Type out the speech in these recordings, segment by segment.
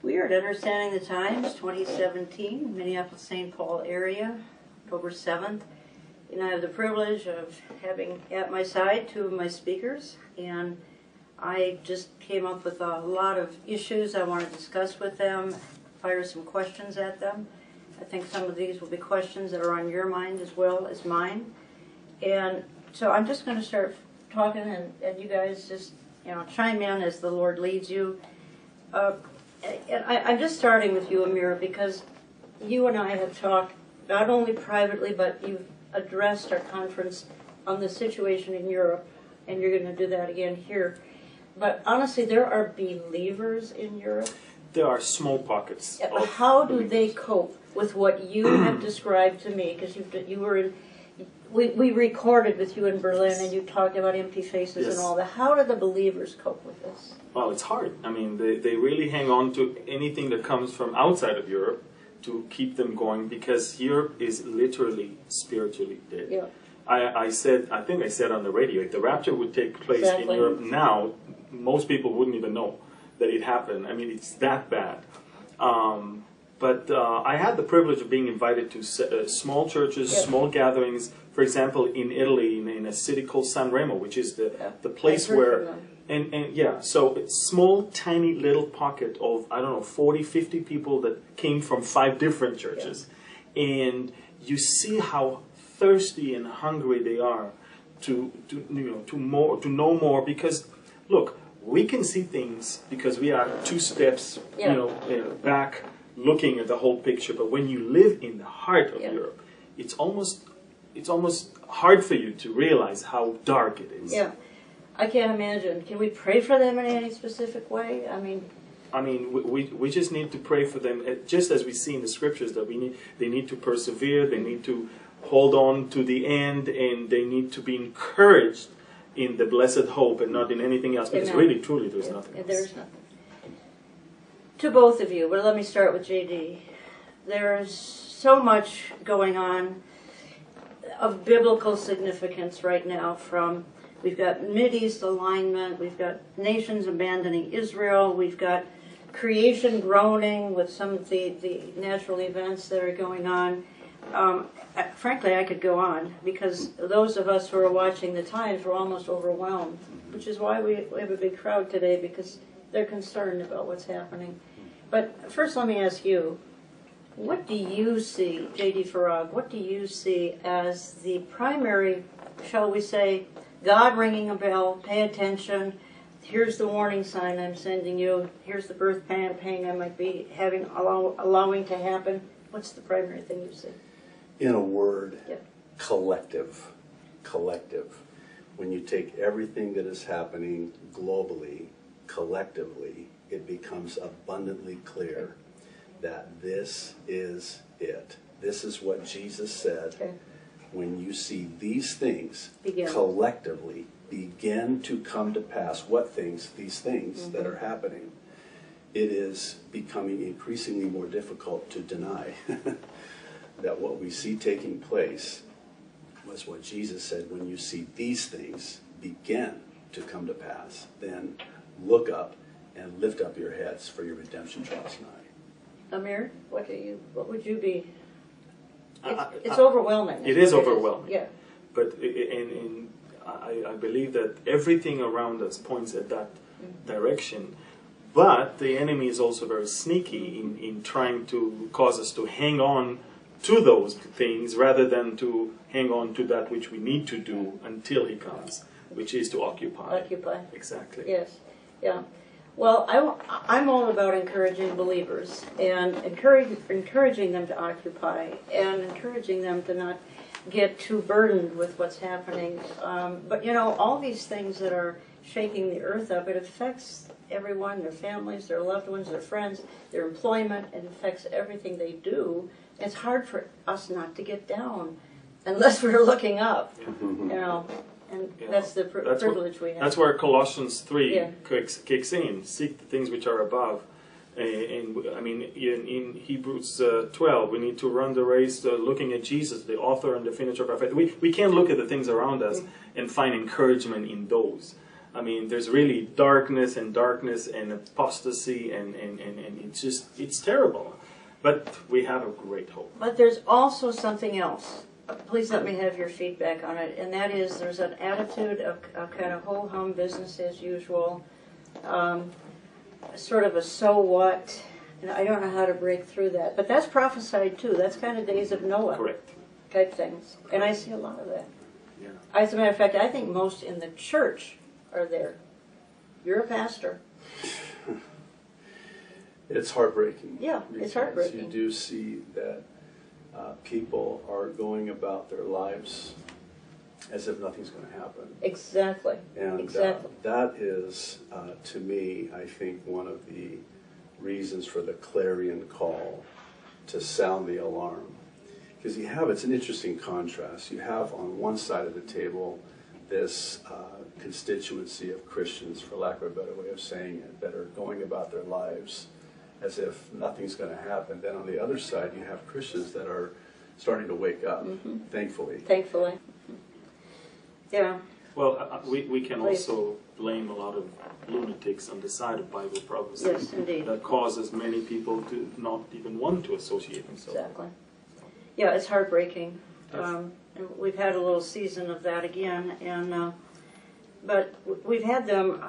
We are at Understanding the Times 2017, Minneapolis-St. Paul area, October 7th. And I have the privilege of having at my side two of my speakers. And I just came up with a lot of issues I want to discuss with them, fire some questions at them. I think some of these will be questions that are on your mind as well as mine. And so I'm just going to start talking, and you guys just, chime in as the Lord leads you. And I'm just starting with you, Amir, because you and I have talked not only privately, but you've addressed our conference on the situation in Europe, and you're going to do that again here. But honestly, there are believers in Europe. There are small pockets. How do they cope with what you have described to me? Because you were in, we recorded with you in Berlin, and you talked about empty faces and all that. How do the believers cope with this? Well, it's hard. I mean, they really hang on to anything that comes from outside of Europe to keep them going, because Europe is literally spiritually dead. Yeah. I think I said on the radio, if the rapture would take place in Europe now, most people wouldn't even know that it happened. I mean, it's that bad. But I had the privilege of being invited to small churches, small gatherings. For example, in Italy, in a city called San Remo, which is the place where, so it's small, tiny little pocket of, 40, 50 people that came from 5 different churches. And you see how thirsty and hungry they are to know more, because, look, we can see things because we are 2 steps, back, looking at the whole picture. But when you live in the heart of Europe, it's almost hard for you to realize how dark it is. Yeah, I can't imagine. Can we pray for them in any specific way? I mean, we just need to pray for them, just as we see in the scriptures that they need to persevere, they need to hold on to the end, and they need to be encouraged in the blessed hope and not in anything else, because really, truly, there's nothing else. There's nothing. To both of you, but let me start with JD. There's so much going on of biblical significance right now. We've got Mideast alignment, we've got nations abandoning Israel, we've got creation groaning with some of the natural events that are going on. Frankly, I could go on, because those of us who are watching the Times were almost overwhelmed, which is why we have a big crowd today, because they're concerned about what's happening. But first, let me ask you, what do you see, J.D. Farag, what do you see as the primary, shall we say, God ringing a bell, pay attention, here's the warning sign I'm sending you, here's the birth pain I might be allowing to happen? What's the primary thing you see? In a word, collective. Collective. When you take everything that is happening globally, collectively, it becomes abundantly clear that this is it. This is what Jesus said. When you see these things collectively begin to come to pass, what things? These things that are happening, it is becoming increasingly more difficult to deny that what we see taking place was what Jesus said. When you see these things begin to come to pass, then look up and lift up your heads, for your redemption draws nigh. Amir, what would you be? It's overwhelming. It is overwhelming. Yeah. But I believe that everything around us points at that direction. But the enemy is also very sneaky in trying to cause us to hang on to those things rather than to hang on to that which we need to do until he comes, which is to occupy. Occupy. Exactly. Yes. Yeah. Well, I'm all about encouraging believers and encouraging them to occupy and encouraging them to not get too burdened with what's happening. But, all these things that are shaking the earth up, it affects everyone, their families, their loved ones, their friends, their employment. It affects everything they do. It's hard for us not to get down unless we're looking up, And that's the privilege we have. That's where Colossians 3 kicks in. Seek the things which are above. In Hebrews 12, we need to run the race looking at Jesus, the author and the finisher of our faith. We can't look at the things around us and find encouragement in those. I mean, there's really darkness and apostasy, and it's terrible. But we have a great hope. But there's also something else. Please let me have your feedback on it. And that is, there's an attitude of kind of ho-hum, business as usual, sort of a so what. And I don't know how to break through that. But that's prophesied too. That's kind of days of Noah. Correct. Type things. And I see a lot of that. Yeah. As a matter of fact, I think most in the church are there. You're a pastor. It's heartbreaking. Yeah, it's heartbreaking. You do see that people are going about their lives as if nothing's going to happen. Exactly. And exactly. That is, to me, I think one of the reasons for the clarion call to sound the alarm. Because it's an interesting contrast. You have on one side of the table this constituency of Christians, for lack of a better way of saying it, that are going about their lives as if nothing's going to happen. Then on the other side, you have Christians that are starting to wake up, thankfully. Thankfully. Yeah. Well, we can also blame a lot of lunatics on the side of Bible prophecy. Yes, indeed. That causes many people to not even want to associate themselves. Exactly. Yeah, it's heartbreaking. And we've had a little season of that again, and but we've had them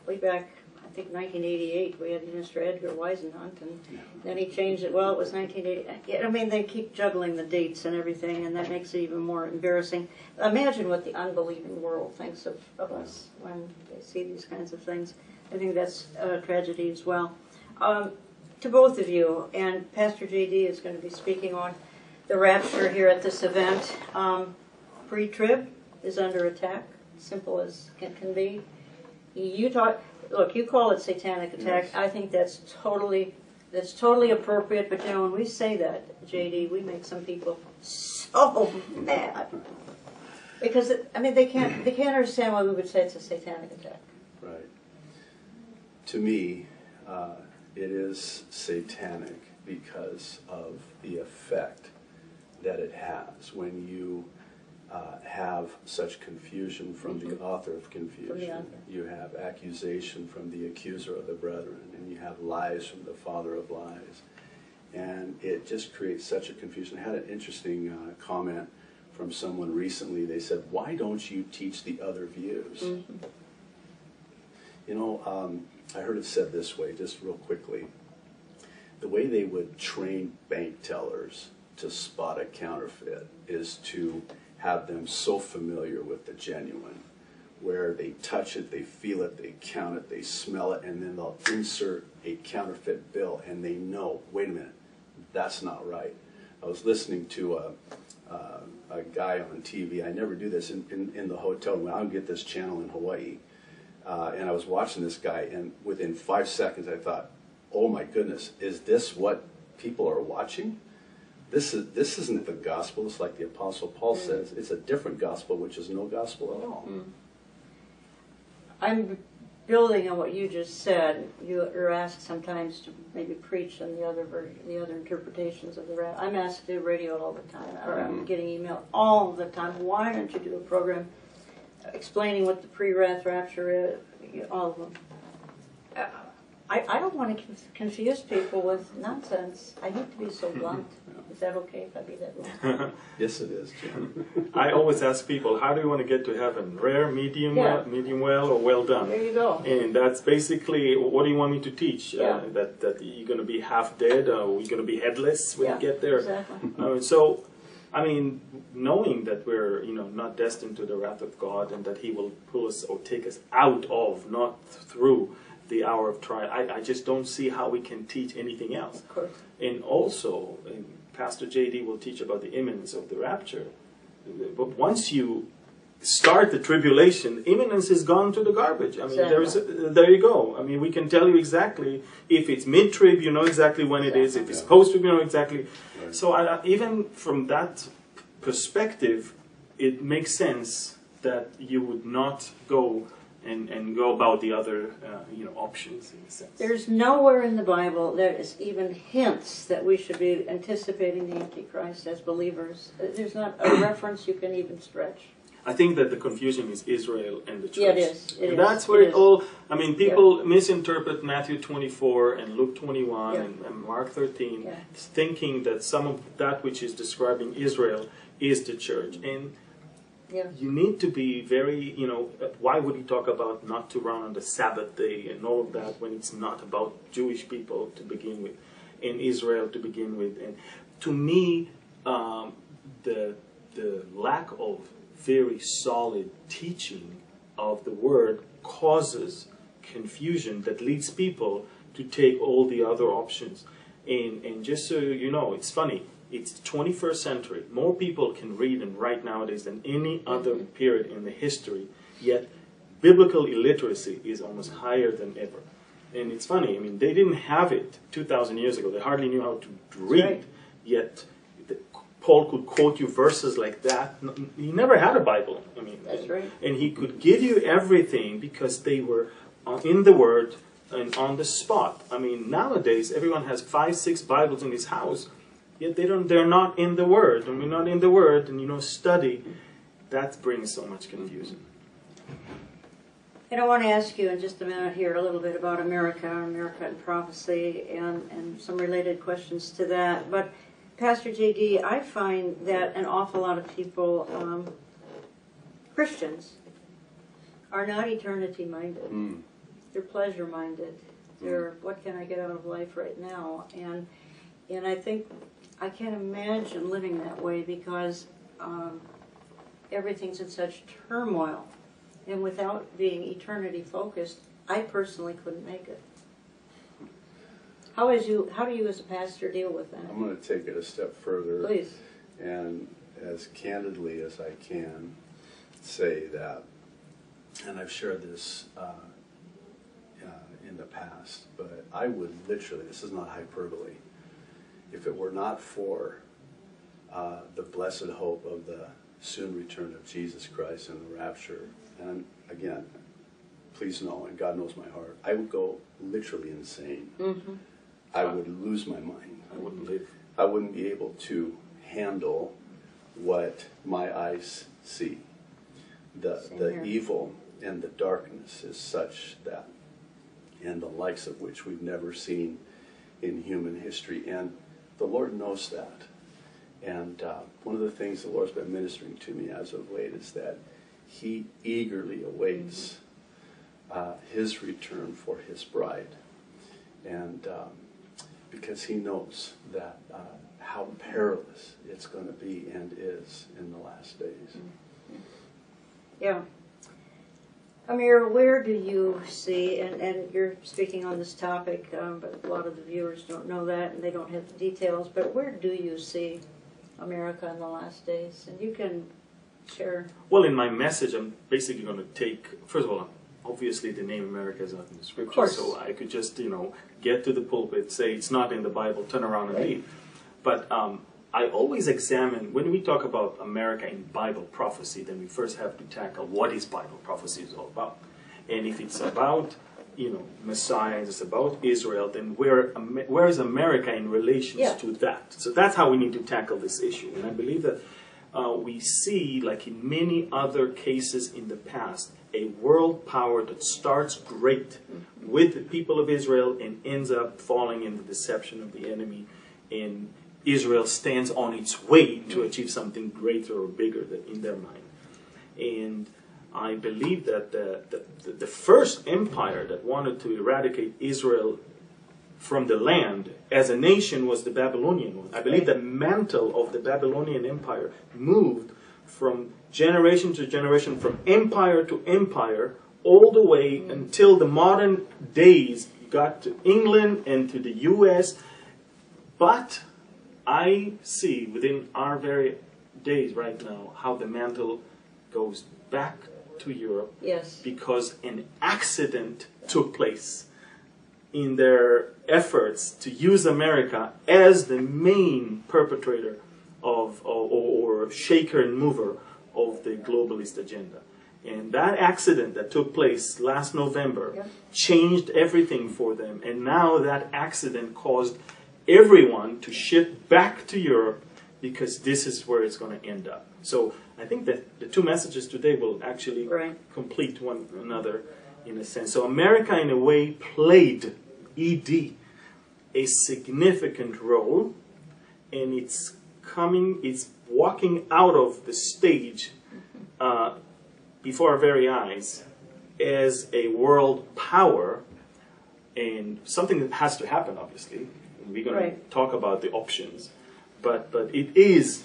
way back, I think 1988, we had Mr. Edgar Weisenhunt, and then he changed it. Well, it was 1980. I mean, they keep juggling the dates and everything, and that makes it even more embarrassing. Imagine what the unbelieving world thinks of us when they see these kinds of things. I think that's a tragedy as well. To both of you, and Pastor J.D. is going to be speaking on the rapture here at this event. Pre-trib is under attack, simple as it can be. Look, you call it satanic attack. Yes. I think that's totally appropriate. But you know, when we say that, J.D., we make some people so mad because they can't understand why we would say it's a satanic attack. Right. To me, it is satanic because of the effect that it has when you have such confusion from the author of confusion. You have accusation from the accuser of the brethren, and you have lies from the father of lies. And it just creates such a confusion. I had an interesting comment from someone recently. They said, "Why don't you teach the other views?" You know, I heard it said this way, just real quickly. The way they would train bank tellers to spot a counterfeit is to have them so familiar with the genuine, where they touch it, they feel it, they count it, they smell it, and then they'll insert a counterfeit bill, and they know, wait a minute, that's not right. I was listening to a guy on TV. I never do this in the hotel room. I'll get this channel in Hawaii. And I was watching this guy, and within 5 seconds I thought, oh my goodness, is this what people are watching? This isn't the gospel. It's like the Apostle Paul says. It's a different gospel, which is no gospel at all. I'm building on what you just said. You're asked sometimes to maybe preach on the other interpretations of the rapture. I'm asked to do radio all the time, or I'm getting email all the time. Why don't you do a program explaining what the pre-wrath rapture is? All of them. I don't want to confuse people with nonsense. I hate to be so blunt. Is that okay if I be that blunt? Yes, it is, Jim. I always ask people, how do you want to get to heaven? Rare, medium, medium well, or well done? There you go. And that's basically, what do you want me to teach? Yeah. That you're going to be half dead, or you're going to be headless when you get there? Exactly. So, I mean, knowing that we're not destined to the wrath of God, and that He will pull us or take us out of, not through, the hour of trial. I just don't see how we can teach anything else. Of course. And also, Pastor J.D. will teach about the imminence of the rapture. But once you start the tribulation, imminence is gone to the garbage. I mean, there you go. I mean, we can tell you exactly. If it's mid-trib, you know exactly when it is. If it's post-trib, you know exactly. Right. So even from that perspective, it makes sense that you would not go and go about the other options, in a sense. There's nowhere in the Bible there is even hints that we should be anticipating the Antichrist as believers. There's not a reference you can even stretch. I think that the confusion is Israel and the church. Yeah, it is. And that's where it all, I mean, people misinterpret Matthew 24 and Luke 21 and Mark 13, thinking that some of that which is describing Israel is the church. And you need to be very, why would he talk about not to run on the Sabbath day and all of that when it's not about Jewish people to begin with, and Israel to begin with? And to me, the lack of very solid teaching of the word causes confusion that leads people to take all the other options. And just so you know, it's funny, it's the 21st century. More people can read and write nowadays than any other period in the history, yet biblical illiteracy is almost higher than ever. And it's funny, I mean, they didn't have it 2,000 years ago. They hardly knew how to read, yet Paul could quote you verses like that. He never had a Bible. I mean, that's right. And he could give you everything because they were in the Word and on the spot. I mean, nowadays everyone has 5, 6 Bibles in his house, yet they're not in the Word. And we're not in the Word, and study. That brings so much confusion. And I want to ask you in just a minute here a little bit about America and prophecy, and some related questions to that. But Pastor J.D., I find that an awful lot of people, Christians, are not eternity-minded. They're pleasure-minded. They're, what can I get out of life right now? And I think I can't imagine living that way because everything's in such turmoil. And without being eternity-focused, I personally couldn't make it. How do you as a pastor deal with that? I'm going to take it a step further. Please. And as candidly as I can say that, and I've shared this in the past, but I would literally, this is not hyperbole, if it were not for the blessed hope of the soon return of Jesus Christ and the rapture, and again, please know, and God knows my heart, I would go literally insane. I would lose my mind. I wouldn't live. I wouldn't be able to handle what my eyes see. The evil and the darkness is such that, and the likes of which we've never seen in human history. And the Lord knows that. And one of the things the Lord's been ministering to me as of late is that He eagerly awaits His return for His bride. And because He knows that how perilous it's going to be and is in the last days. Yeah. Amir, where do you see, and you're speaking on this topic, but a lot of the viewers don't know that and they don't have the details, but where do you see America in the last days? And you can share. Well, in my message, I'm basically going to take, first of all, obviously the name America is not in the scripture, so I could just, get to the pulpit, say it's not in the Bible, turn around and leave. But I always examine, when we talk about America in Bible prophecy, then we first have to tackle what is Bible prophecy is all about. And if it's about, Messiah, and it's about Israel, then where is America in relation to that? So that's how we need to tackle this issue. And I believe that we see, like in many other cases in the past, a world power that starts great with the people of Israel and ends up falling in the deception of the enemy, and Israel stands on its way to achieve something greater or bigger in their mind. And I believe that the first empire that wanted to eradicate Israel from the land as a nation was the Babylonian one. I believe the mantle of the Babylonian Empire moved from generation to generation, from empire to empire, all the way until the modern days got to England and to the U.S. But I see within our very days right now how the mantle goes back to Europe because an accident took place in their efforts to use America as the main perpetrator of or shaker and mover of the globalist agenda. And that accident that took place last November changed everything for them. And now that accident caused everyone to ship back to Europe because this is where it's going to end up. So I think that the two messages today will actually complete one another in a sense. So America, in a way, played ED a significant role, and it's walking out of the stage before our very eyes as a world power, and something that has to happen, obviously. We're going to talk about the options. But it is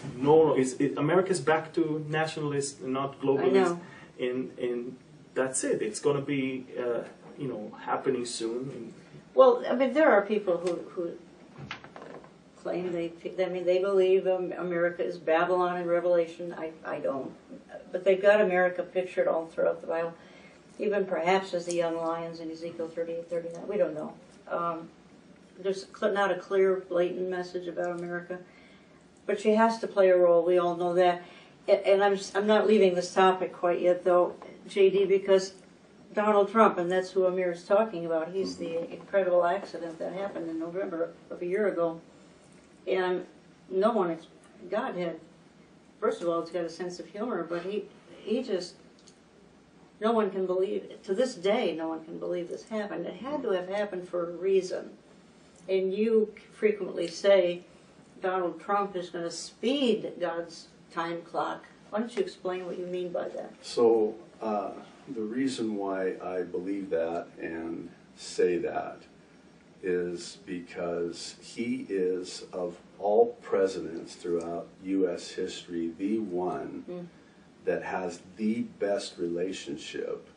America's back to nationalist and not globalist, and that's it. It's going to be happening soon. Well, I mean, there are people who claim they believe America is Babylon in Revelation. I don't, but they've got America pictured all throughout the Bible, even perhaps as the young lions in Ezekiel 38:39. We don't know. There's not a clear, blatant message about America. But she has to play a role. We all know that. And I'm not leaving this topic quite yet, though, JD, because Donald Trump, and that's who Amir is talking about, he's the incredible accident that happened in November of a year ago. And God had, first of all, he's got a sense of humor, but he just, no one can believe it. To this day, no one can believe this happened. It had to have happened for a reason. And you frequently say, Donald Trump is going to speed God's time clock. Why don't you explain what you mean by that? So the reason why I believe that and say that is because he is, of all presidents throughout U.S. history, the one that has the best relationship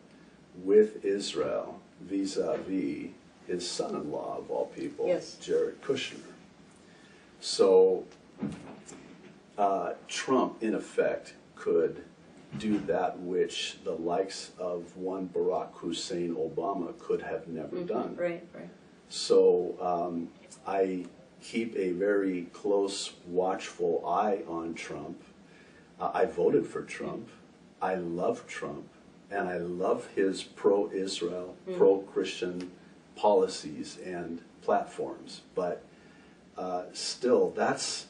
with Israel vis-a-vis his son-in-law, of all people, Jared Kushner. So Trump, in effect, could do that which the likes of one Barack Hussein Obama could have never done. Right. So I keep a very close, watchful eye on Trump. I voted for Trump. I love Trump. And I love his pro-Israel, pro-Christian policies and platforms. But still, that's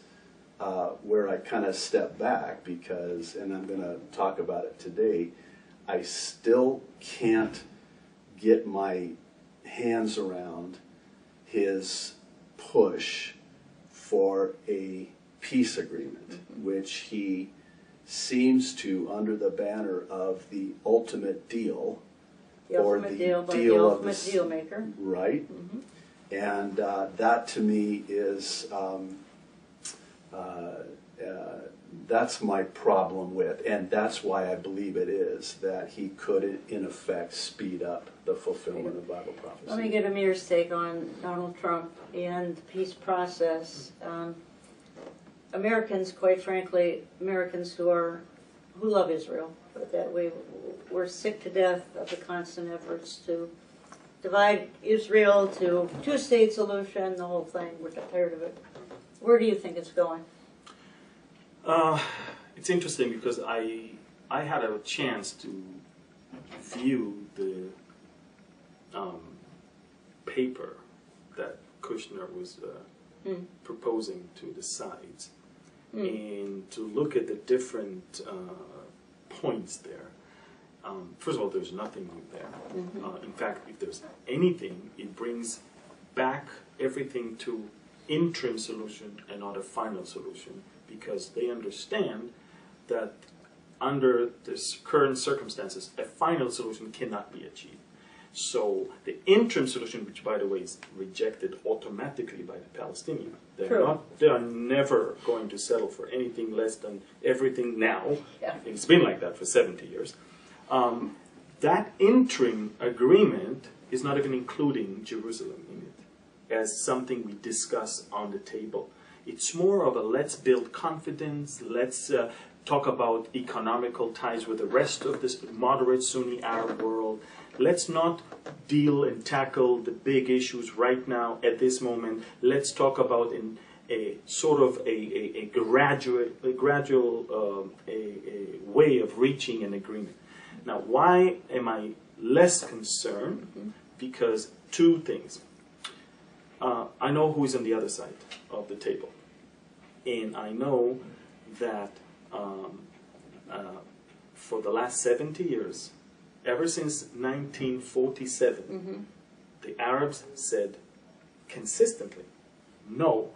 where I kind of step back because, and I'm going to talk about it today, I still can't get my hands around his push for a peace agreement, which he seems to, under the banner of the ultimate deal, the ultimate deal maker. Right. And that to me is, that's my problem with, and that's why I believe it is, that he could, in effect, speed up the fulfillment of Bible prophecy. Let me get Amir's take on Donald Trump and the peace process. Americans, quite frankly, Americans who love Israel, put it that way, we're sick to death of the constant efforts to divide Israel, to two-state solution, the whole thing. We're tired of it. Where do you think it's going? It's interesting because I had a chance to view the paper that Kushner was proposing to the sides, and to look at the different points there. First of all, there's nothing new there. In fact, if there's anything, it brings back everything to interim solution and not a final solution, because they understand that under this current circumstances, a final solution cannot be achieved. So the interim solution, which by the way is rejected automatically by the Palestinians, they are never going to settle for anything less than everything now. Yeah. It's been like that for 70 years. That interim agreement is not even including Jerusalem in it as something we discuss on the table. It's more of a let's build confidence, let's talk about economical ties with the rest of this moderate Sunni Arab world. Let's not deal and tackle the big issues right now at this moment. Let's talk about in a sort of a gradual way of reaching an agreement. Now, why am I less concerned? Because two things. I know who is on the other side of the table. And I know that for the last 70 years, ever since 1947, the Arabs said consistently no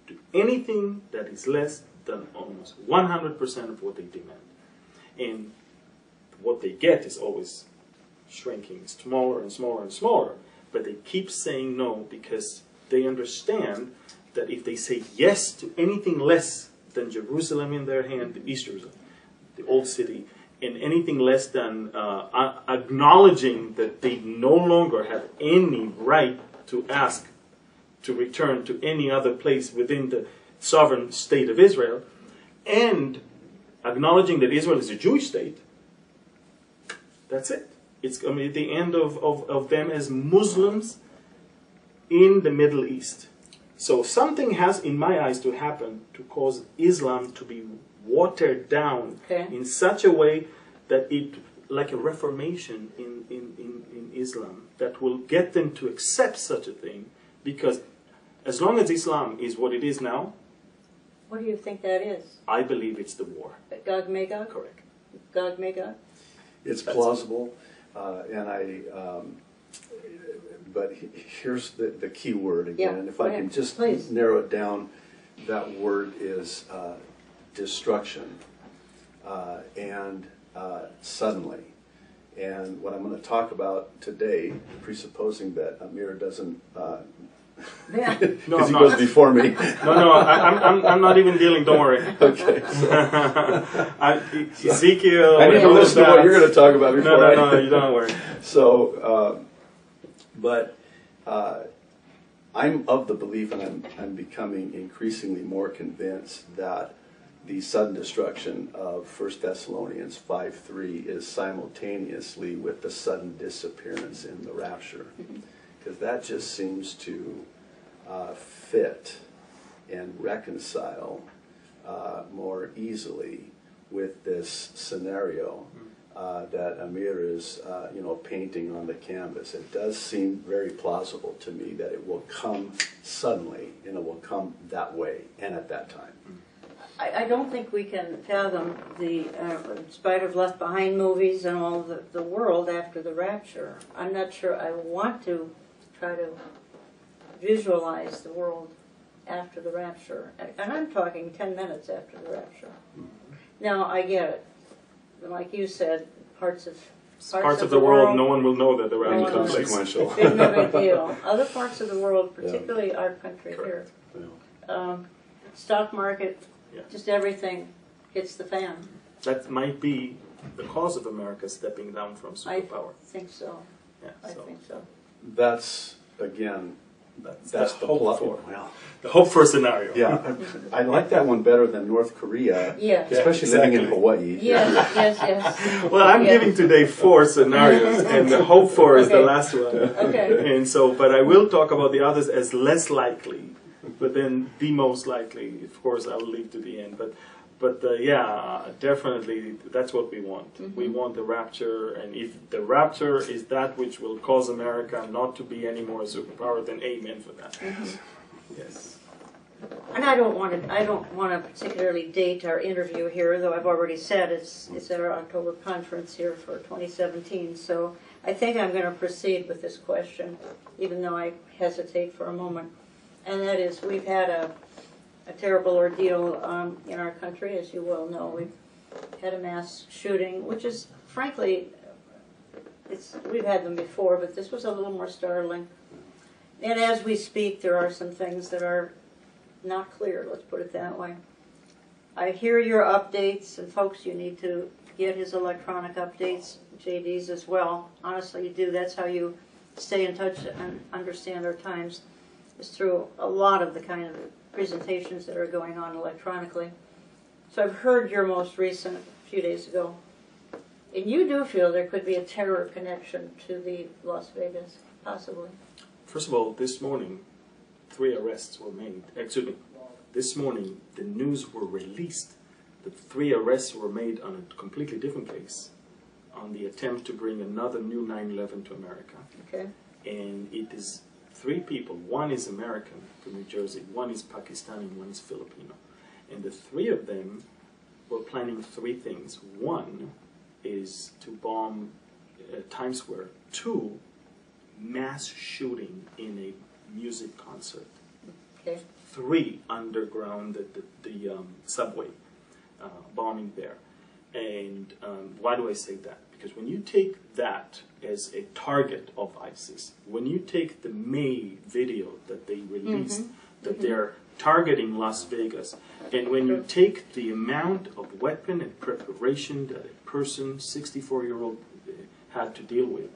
to anything that is less than almost 100% of what they demand. And what they get is always shrinking, smaller and smaller and smaller, but they keep saying no because they understand that if they say yes to anything less than Jerusalem in their hand, the East Jerusalem, the old city, and anything less than acknowledging that they no longer have any right to ask to return to any other place within the sovereign state of Israel, and acknowledging that Israel is a Jewish state, that's it. It's the end of them as Muslims in the Middle East. So something has, in my eyes, to happen to cause Islam to be watered down in such a way that it, like a reformation in Islam, that will get them to accept such a thing, because as long as Islam is what it is now, what do you think that is? I believe it's the war. Gog Magog? Correct. Gog Magog? It's plausible, but here's the key word again, and if I can just narrow it down, that word is destruction, and suddenly. And what I'm going to talk about today, presupposing that Amir doesn't, because he goes before me. No, I'm not even dealing. Don't worry. Okay. Ezekiel. I need to listen to what you're going to talk about before. No, you don't worry. So, I'm of the belief, and I'm becoming increasingly more convinced that the sudden destruction of 1 Thessalonians 5:3 is simultaneously with the sudden disappearance in the rapture. Because that just seems to fit and reconcile more easily with this scenario that Amir is painting on the canvas. It does seem very plausible to me that it will come suddenly, and it will come that way and at that time. I don't think we can fathom in spite of Left Behind movies and all the world after the rapture. I'm not sure I want to try to visualize the world after the rapture. And I'm talking 10 minutes after the rapture. Now, I get it. Like you said, parts of the world, no one will know that the rapture took place. Inconsequential. No big deal. Other parts of the world, particularly our country here, stock market, just everything hits the fan. That might be the cause of America stepping down from superpower. I think so. Yeah, I think so. That's, again, that's the hope plot. for. Well, the hope for scenario. Yeah, I like that one better than North Korea, especially living in Hawaii. Yes. Well, I'm giving today 4 scenarios, and the hope for is the last one. Okay. And so, but I will talk about the others as less likely, but then the most likely, of course, I'll leave to the end. But definitely, that's what we want. We want the rapture, and if the rapture is that which will cause America not to be any more a superpower, then amen for that. Yes. And I don't want to particularly date our interview here, though I've already said it's at our October conference here for 2017. So I think I'm going to proceed with this question, even though I hesitate for a moment. And that is, we've had a terrible ordeal in our country, as you well know. We've had a mass shooting, which is, frankly, we've had them before, but this was a little more startling. And as we speak, there are some things that are not clear, let's put it that way. I hear your updates, and folks, you need to get his electronic updates, JD's as well. Honestly, you do. That's how you stay in touch and understand our times, is through a lot of the kind of presentations that are going on electronically. So I've heard your most recent a few days ago, and you do feel there could be a terror connection to the Las Vegas, possibly. First of all, this morning, 3 arrests were made. Excuse me. This morning, the news were released that 3 arrests were made on a completely different case, on the attempt to bring another new 9/11 to America. Okay. And it is 3 people. One is American from New Jersey, one is Pakistani, one is Filipino. And the three of them were planning three things. One is to bomb Times Square. Two, mass shooting in a music concert. Okay. Three, underground, the subway, bombing there. And why do I say that? Because when you take that as a target of ISIS, when you take the May video that they released, that they're targeting Las Vegas, and when you take the amount of weapon and preparation that a person, 64-year-old, had to deal with,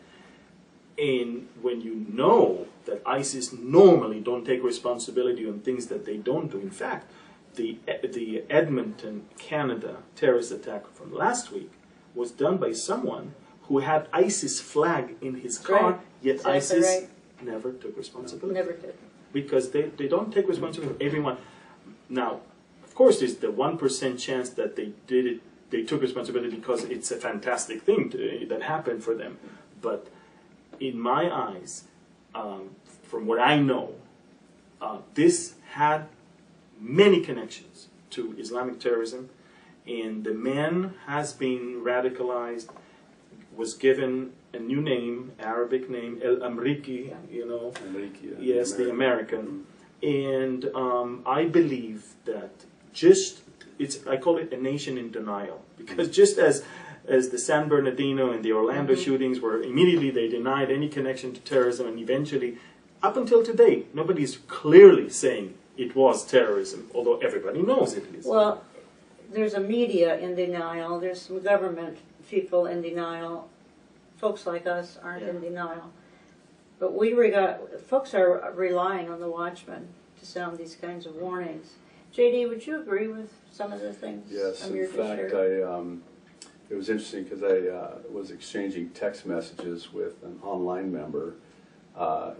and when you know that ISIS normally don't take responsibility on things that they don't do. In fact, the Edmonton, Canada terrorist attack from last week was done by someone who had ISIS flag in his car, yet exactly ISIS never took responsibility. Never did. Because they don't take responsibility for everyone. Now, of course, there's the 1% chance that they did it, they took responsibility because it's a fantastic thing that happened for them. But in my eyes, from what I know, this had many connections to Islamic terrorism, and the man has been radicalized, was given a new name, Arabic name, El Amriki, you know, Amriki, yes, the American. And I believe that I call it a nation in denial, because just as the San Bernardino and the Orlando shootings were immediately, they denied any connection to terrorism, and eventually, up until today, nobody's clearly saying it was terrorism, although everybody knows it is. Well, there's a media in denial, there's some government people in denial, folks like us aren't in denial. But folks are relying on the watchmen to sound these kinds of warnings. JD, would you agree with some of the things? Yes, in fact, it was interesting because I was exchanging text messages with an online member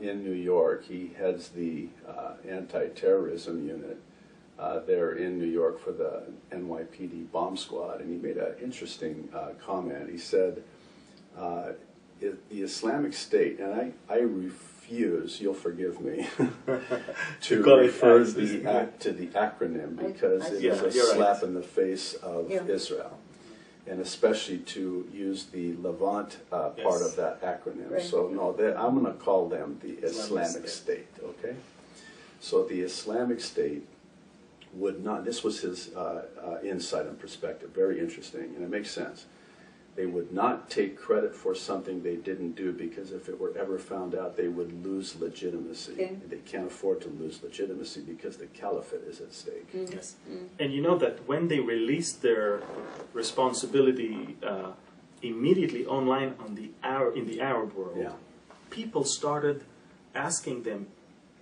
in New York. He heads the anti-terrorism unit there in New York for the NYPD bomb squad, and he made an interesting comment. He said, the Islamic State, and I refuse, you'll forgive me, to refer to the acronym because it is a slap in the face of Israel, and especially to use the Levant part of that acronym. Right. So no, I'm going to call them the Islamic State, okay? So the Islamic State would not, this was his insight and perspective, very interesting, and it makes sense. They would not take credit for something they didn't do, because if it were ever found out, they would lose legitimacy. Okay. They can't afford to lose legitimacy because the caliphate is at stake. Yes. And you know that when they released their responsibility immediately online in the Arab world, people started asking them,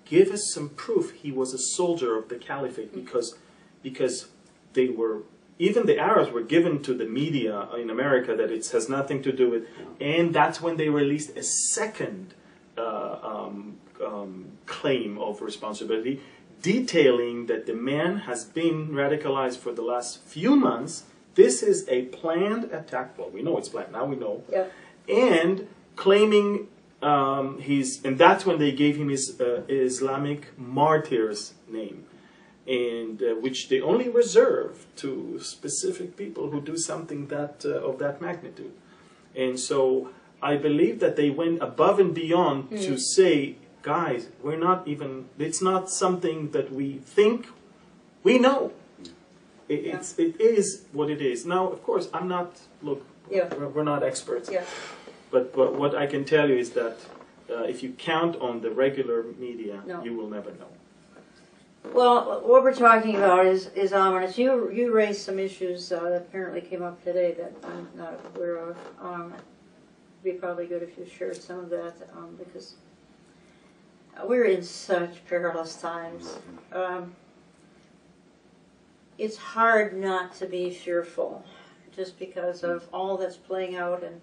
give us some proof he was a soldier of the caliphate, because they were, even the Arabs were given to the media in America that it has nothing to do with, and that's when they released a second claim of responsibility, detailing that the man has been radicalized for the last few months. This is a planned attack. Well, we know it's planned. Now we know. Yeah. And claiming and that's when they gave him his Islamic martyr's name, and which they only reserve to specific people who do something of that magnitude. And so I believe that they went above and beyond to say, guys, we're not even, it's not something that we think, we know. It is what it is. Now, of course, I'm not, look, we're not experts. Yeah. But what I can tell you is that if you count on the regular media, you will never know. Well, what we're talking about is ominous. You raised some issues that apparently came up today that I'm not aware of. It'd be probably good if you shared some of that, because we're in such perilous times. It's hard not to be fearful just because of all that's playing out, and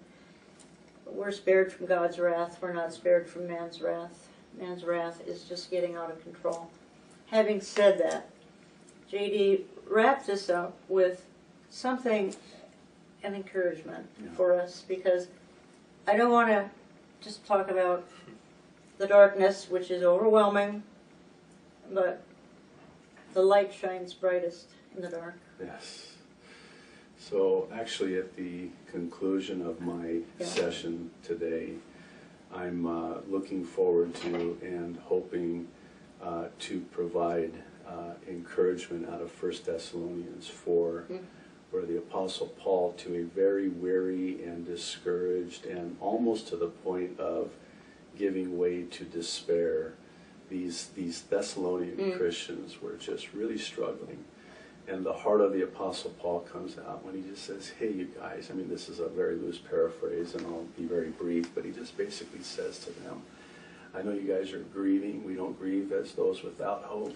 we're spared from God's wrath. We're not spared from man's wrath. Man's wrath is just getting out of control. Having said that, JD, wrap this up with something, an encouragement for us, because I don't want to just talk about the darkness, which is overwhelming, but The light shines brightest in the dark. Yes. So actually at the conclusion of my session today, I'm looking forward to and hoping to provide encouragement out of 1 Thessalonians 4, where the Apostle Paul, to a very weary and discouraged and almost to the point of giving way to despair, these Thessalonian Christians were just really struggling. And the heart of the Apostle Paul comes out when he just says, hey, you guys, I mean, this is a very loose paraphrase, and I'll be very brief, but he just basically says to them, I know you guys are grieving. We don't grieve as those without hope.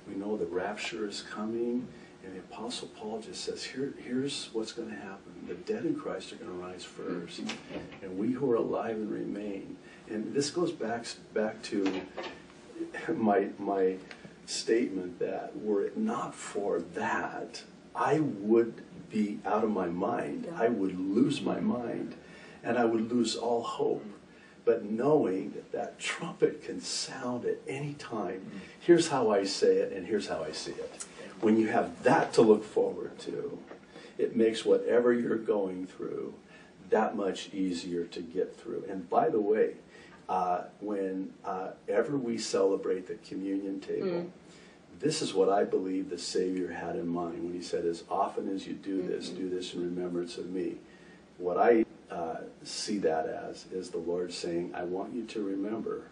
We know the rapture is coming. And the Apostle Paul just says, here's what's going to happen. The dead in Christ are going to rise first. And we who are alive and remain. And this goes back to my statement that were it not for that, I would be out of my mind. I would lose my mind. And I would lose all hope. But knowing that that trumpet can sound at any time, here's how I say it and here's how I see it. When you have that to look forward to, it makes whatever you're going through that much easier to get through. And by the way, whenever we celebrate the communion table, this is what I believe the Savior had in mind when he said, as often as you do this in remembrance of me. What I see that as is the Lord saying, I want you to remember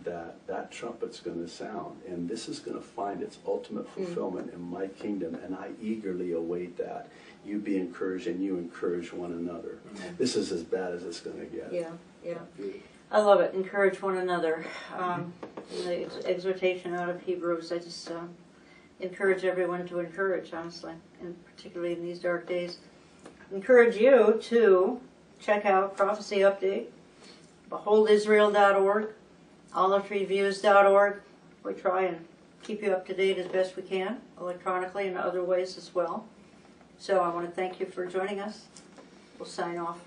that that trumpet's going to sound, and this is going to find its ultimate fulfillment in my kingdom, and I eagerly await that. You be encouraged, and you encourage one another. This is as bad as it's going to get. Yeah. I love it. Encourage one another. The exhortation out of Hebrews, I just encourage everyone to encourage, honestly, and particularly in these dark days. Encourage you to check out Prophecy Update, beholdisrael.org, olivereviews.org. We try and keep you up to date as best we can, electronically and other ways as well. So I want to thank you for joining us. We'll sign off.